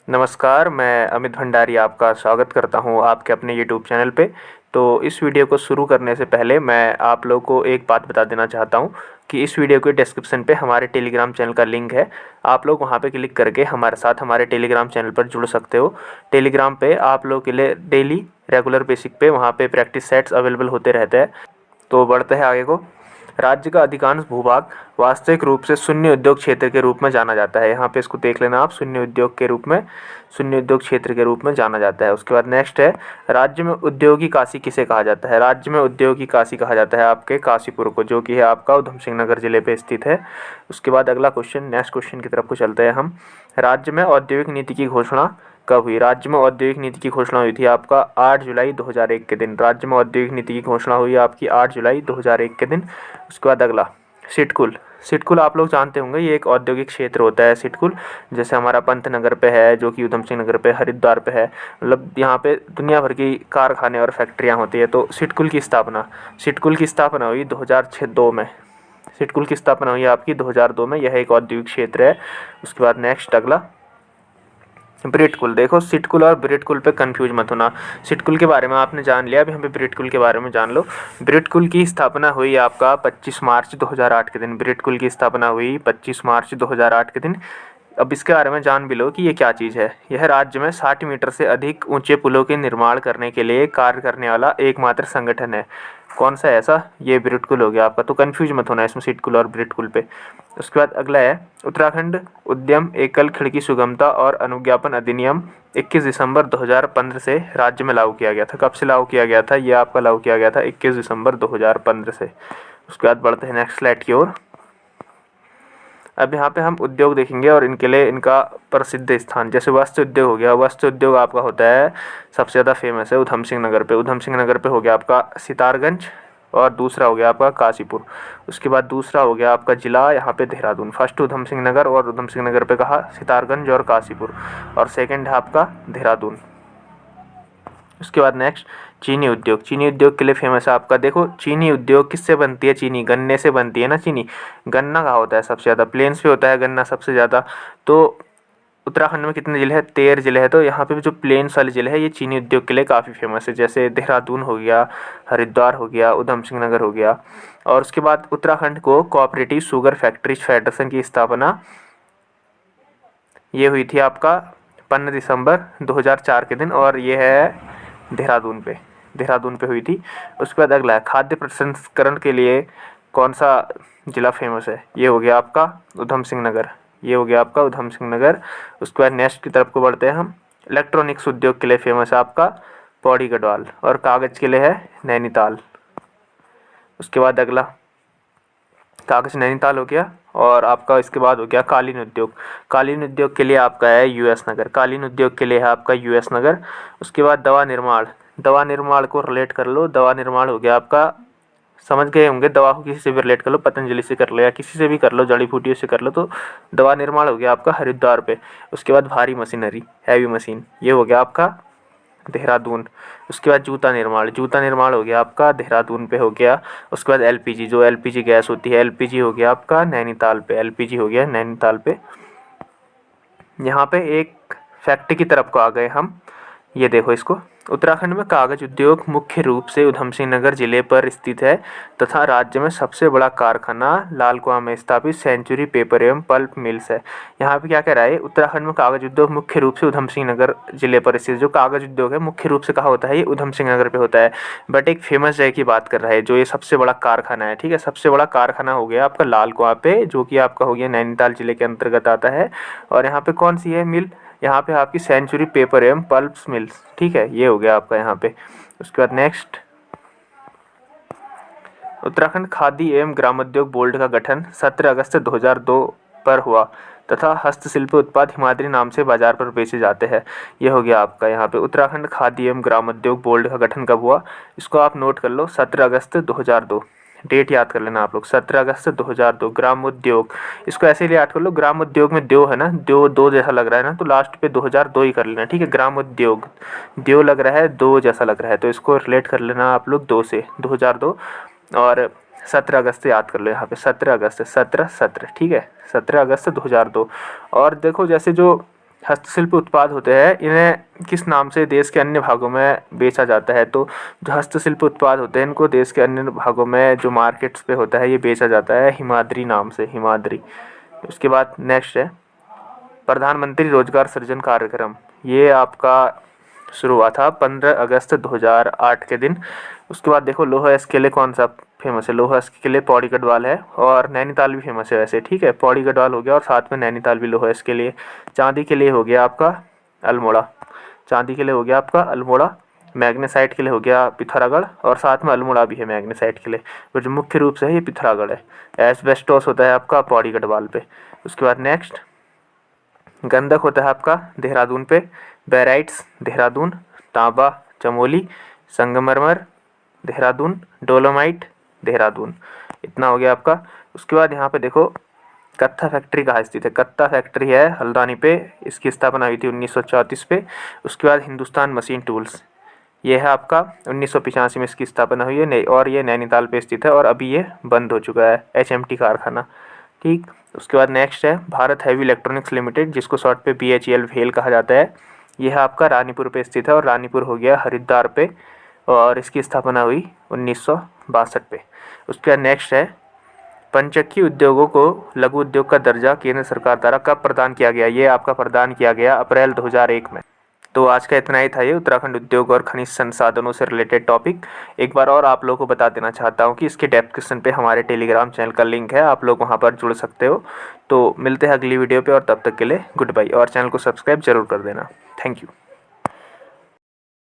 नमस्कार, मैं अमित भंडारी आपका स्वागत करता हूँ आपके अपने यूट्यूब चैनल पे। तो इस वीडियो को शुरू करने से पहले मैं आप लोगों को एक बात बता देना चाहता हूँ कि इस वीडियो के डिस्क्रिप्शन पे हमारे टेलीग्राम चैनल का लिंक है। आप लोग वहाँ पे क्लिक करके हमारे साथ हमारे टेलीग्राम चैनल पर जुड़ सकते हो। टेलीग्राम पे आप लोगों के लिए डेली रेगुलर बेसिक पे वहाँ पे प्रैक्टिस सेट्स अवेलेबल होते रहते हैं। तो बढ़ते हैं आगे को। राज्य का अधिकांश भूभाग वास्तविक रूप से शून्य उद्योग क्षेत्र के रूप में जाना जाता है। यहाँ पे इसको देख लेना आप, शून्य उद्योग के रूप में, शून्य उद्योग क्षेत्र के रूप में जाना जाता है। उसके बाद नेक्स्ट है, राज्य में उद्योगी काशी किसे कहा जाता है? राज्य में उद्योगी काशी कहा जाता है आपके काशीपुर को, जो कि है आपका उधम सिंह नगर जिले पे स्थित है। उसके बाद अगला क्वेश्चन, नेक्स्ट क्वेश्चन की तरफ को चलते हैं हम। राज्य में औद्योगिक नीति की घोषणा कब हुई? राज्य में औद्योगिक नीति की घोषणा हुई थी आपका 8 जुलाई 2001 के दिन। राज्य में औद्योगिक नीति की घोषणा हुई आपकी 8 जुलाई 2001 के दिन। उसके बाद अगला, सिटकुल। सिटकुल आप लोग जानते होंगे, ये एक औद्योगिक क्षेत्र होता है सिटकुल। जैसे हमारा पंतनगर पे है, जो कि उधम सिंह नगर पे, हरिद्वार पे है, मतलब यहाँ पे दुनिया भर की कारखाने और फैक्ट्रियाँ होती है। तो सिटकुल की स्थापना हुई 2002 में। सिटकुल की स्थापना हुई आपकी 2002 में। यह एक औद्योगिक क्षेत्र है। उसके बाद नेक्स्ट अगला, ब्रिटकुल। देखो, सिटकुल और ब्रिटकुल पे कंफ्यूज मत होना। सिटकुल के बारे में आपने जान लिया, अभी हम पे ब्रिटकुल के बारे में जान लो। ब्रिटकुल की स्थापना हुई आपका 25 मार्च 2008 के दिन। ब्रिटकुल की स्थापना हुई 25 मार्च 2008 के दिन। अब इसके बारे में जान भी लो कि ये क्या चीज़ है। यह राज्य में 60 मीटर से अधिक ऊंचे पुलों के निर्माण करने के लिए कार्य करने वाला एकमात्र संगठन है। कौन सा है ऐसा? ये ब्रिटकुल हो गया आपका। तो कंफ्यूज मत होना इसमें सिटकुल और ब्रिटकुल पे। उसके बाद अगला है, उत्तराखंड उद्यम एकल खिड़की सुगमता और अनुज्ञापन अधिनियम 21 दिसंबर 2015 से राज्य में लागू किया गया था। कब से लागू किया गया था? ये आपका लागू किया गया था 21 दिसंबर 2015 से। उसके बाद बढ़ते हैं नेक्स्ट स्लाइड की ओर। अब यहाँ पे हम उद्योग देखेंगे और इनके लिए इनका प्रसिद्ध स्थान, जैसे वस्त्र उद्योग हो गया। वस्त्र उद्योग आपका होता है सबसे ज़्यादा फेमस है उधम सिंह नगर पे। उधम सिंह नगर पे हो गया आपका सितारगंज, और दूसरा हो गया आपका काशीपुर। उसके बाद दूसरा हो गया आपका जिला यहाँ पे देहरादून। फर्स्ट उधम सिंह नगर, और उधम सिंह नगर पे कहा सितारगंज और काशीपुर, और सेकंड है आपका देहरादून। उसके बाद नेक्स्ट, चीनी उद्योग। चीनी उद्योग के लिए फेमस है आपका, देखो चीनी उद्योग किससे बनती है? चीनी, गन्ने से बनती है ना चीनी। गन्ना कहाँ होता है सबसे ज़्यादा? प्लेन्स पे होता है गन्ना सबसे ज़्यादा। तो उत्तराखंड में कितने ज़िले हैं? 13 ज़िले हैं। तो यहाँ पे भी जो प्लेन्स वाले ज़िले हैं ये चीनी उद्योग के लिए काफ़ी फेमस है। जैसे देहरादून हो गया, हरिद्वार हो गया, उधम सिंह नगर हो गया। और उसके बाद उत्तराखंड को कोऑपरेटिव शुगर फैक्ट्रीज फेडरेशन की स्थापना ये हुई थी आपका 15 दिसंबर 2004 के दिन, और ये है देहरादून पे हुई थी। उसके बाद अगला है, खाद्य प्रसंस्करण के लिए कौन सा जिला फेमस है? ये हो गया आपका उधम सिंह नगर। ये हो गया आपका उधम सिंह नगर। उसके बाद नेक्स्ट की तरफ को बढ़ते हैं हम। इलेक्ट्रॉनिक्स उद्योग के लिए फेमस है आपका पौड़ी गढ़वाल, और कागज़ के लिए है नैनीताल। उसके बाद अगला, कागज़ नैनीताल हो गया। और आपका इसके बाद हो गया कालीन उद्योग। कालीन उद्योग के लिए आपका है यूएस नगर। कालीन उद्योग के लिए है आपका यूएस नगर। उसके बाद दवा निर्माण। दवा निर्माण को रिलेट कर लो। दवा निर्माण हो गया आपका, समझ गए होंगे, दवा को किसी से भी रिलेट कर लो, पतंजलि से कर लो या किसी से भी कर लो, जड़ी बूटियों से कर लो। तो दवा निर्माण हो गया आपका हरिद्वार पे। उसके बाद भारी मशीनरी, हैवी मशीन, ये हो गया आपका देहरादून। उसके बाद जूता निर्माण। जूता निर्माण हो गया आपका देहरादून पे हो गया। उसके बाद एलपीजी, जो एलपीजी गैस होती है, एलपीजी हो गया आपका नैनीताल पे। एलपीजी हो गया नैनीताल पे। यहाँ पे एक फैक्ट की तरफ को आ गए हम। ये देखो इसको, उत्तराखंड में कागज उद्योग मुख्य रूप से उधम सिंह नगर जिले पर स्थित है तथा राज्य में सबसे बड़ा कारखाना लाल कुआं में स्थापित सेंचुरी पेपर एवं पल्प मिल्स है। यहाँ पे क्या कह रहा है, उत्तराखंड में कागज उद्योग मुख्य रूप से उधम सिंह नगर जिले पर स्थित, जो कागज उद्योग है मुख्य रूप से कहाँ होता है? ये उधम सिंह नगर पे होता है। बट एक फेमस जगह की बात कर रहा है, जो ये सबसे बड़ा कारखाना है। ठीक है, सबसे बड़ा कारखाना हो गया आपका लाल कुआं पे, जो कि आपका हो गया नैनीताल जिले के अंतर्गत आता है। और यहाँ पे कौन सी है मिल? यहाँ पे आपकी सेंचुरी पेपर एवं पल्प्स मिल्स। ठीक है, ये हो गया आपका यहाँ पे। उसके बाद नेक्स्ट, उत्तराखंड खादी एवं ग्रामोद्योग बोर्ड का गठन 17 अगस्त 2002 पर हुआ तथा हस्तशिल्प उत्पाद हिमाद्री नाम से बाजार पर बेचे जाते हैं। ये हो गया आपका यहाँ पे उत्तराखंड खादी एवं ग्रामोद्योग बोर्ड का गठन कब हुआ? इसको आप नोट कर लो, 17 अगस्त 2002। डेट याद कर लेना आप लोग, 17 अगस्त 2002। ग्रामोद्योग, इसको ऐसे ही याद कर लो, ग्रामोद्योग में द्यो है ना, द्यो दो जैसा लग रहा है ना, तो लास्ट पे 2002 ही कर लेना। ठीक है, ग्रामोद्योग, द्यो लग रहा है, दो जैसा लग रहा है, तो इसको रिलेट कर लेना आप लोग 2 से, 2002। और 17 अगस्त याद कर लो यहाँ पे, 17 अगस्त, 17 17। ठीक है, 17 अगस्त 2002। और देखो जैसे जो हस्तशिल्प उत्पाद होते हैं, इन्हें किस नाम से देश के अन्य भागों में बेचा जाता है? तो जो हस्तशिल्प उत्पाद होते हैं इनको देश के अन्य भागों में जो मार्केट्स पे होता है ये बेचा जाता है हिमाद्री नाम से, हिमाद्री। उसके बाद नेक्स्ट है प्रधानमंत्री रोजगार सृजन कार्यक्रम। ये आपका शुरू हुआ था 15 अगस्त 2008 के दिन। उसके बाद देखो लोहा किले कौन सा फेमस है? लोहा किले पौड़ी गढ़वाल है, और नैनीताल भी फेमस है वैसे, ठीक है। पौड़ी गढ़वाल हो गया और साथ में नैनीताल भी लोहा के लिए। चांदी के लिए हो गया आपका अल्मोड़ा, चांदी के लिए हो गया आपका अल्मोड़ा। मैग्नेसाइट के लिए हो गया पिथौरागढ़, और साथ में अल्मोड़ा भी है मैग्नेसाइट के लिए। और जो मुख्य रूप से है ये पिथौरागढ़ है। एस्बेस्टोस होता है आपका पौड़ी गढ़वाल पे। उसके बाद नेक्स्ट गंधक होता है आपका देहरादून पे। बैराइट्स देहरादून। तांबा चमोली। संगमरमर देहरादून। डोलोमाइट देहरादून। इतना हो गया आपका। उसके बाद यहाँ पे देखो कत्था फैक्ट्री कहाँ स्थित है? कत्था फैक्ट्री है हल्द्वानी पे, इसकी स्थापना हुई थी 1934 पे। उसके बाद हिंदुस्तान मशीन टूल्स, ये है आपका 1985 में इसकी स्थापना हुई है, और ये नैनीताल पे स्थित है, और अभी ये बंद हो चुका है, HMT कारखाना, ठीक। उसके बाद नेक्स्ट है भारत हैवी इलेक्ट्रॉनिक्स लिमिटेड, जिसको शॉर्ट पे BHEL भेल कहा जाता है। यह है आपका रानीपुर पे स्थित है, और रानीपुर हो गया हरिद्वार पे, और इसकी स्थापना हुई 1962 पे। उसके बाद नेक्स्ट है पंचक्की उद्योगों को लघु उद्योग का दर्जा केंद्र सरकार द्वारा कब प्रदान किया गया? ये आपका प्रदान किया गया अप्रैल 2001 में। तो आज का इतना ही था, ये उत्तराखंड उद्योग और खनिज संसाधनों से रिलेटेड टॉपिक। एक बार और आप लोगों को बता देना चाहता हूँ कि इसके डिस्क्रिप्शन पे हमारे टेलीग्राम चैनल का लिंक है, आप लोग वहाँ पर जुड़ सकते हो। तो मिलते हैं अगली वीडियो पे, और तब तक के लिए गुड बाय, और चैनल को सब्सक्राइब जरूर कर देना। Thank you.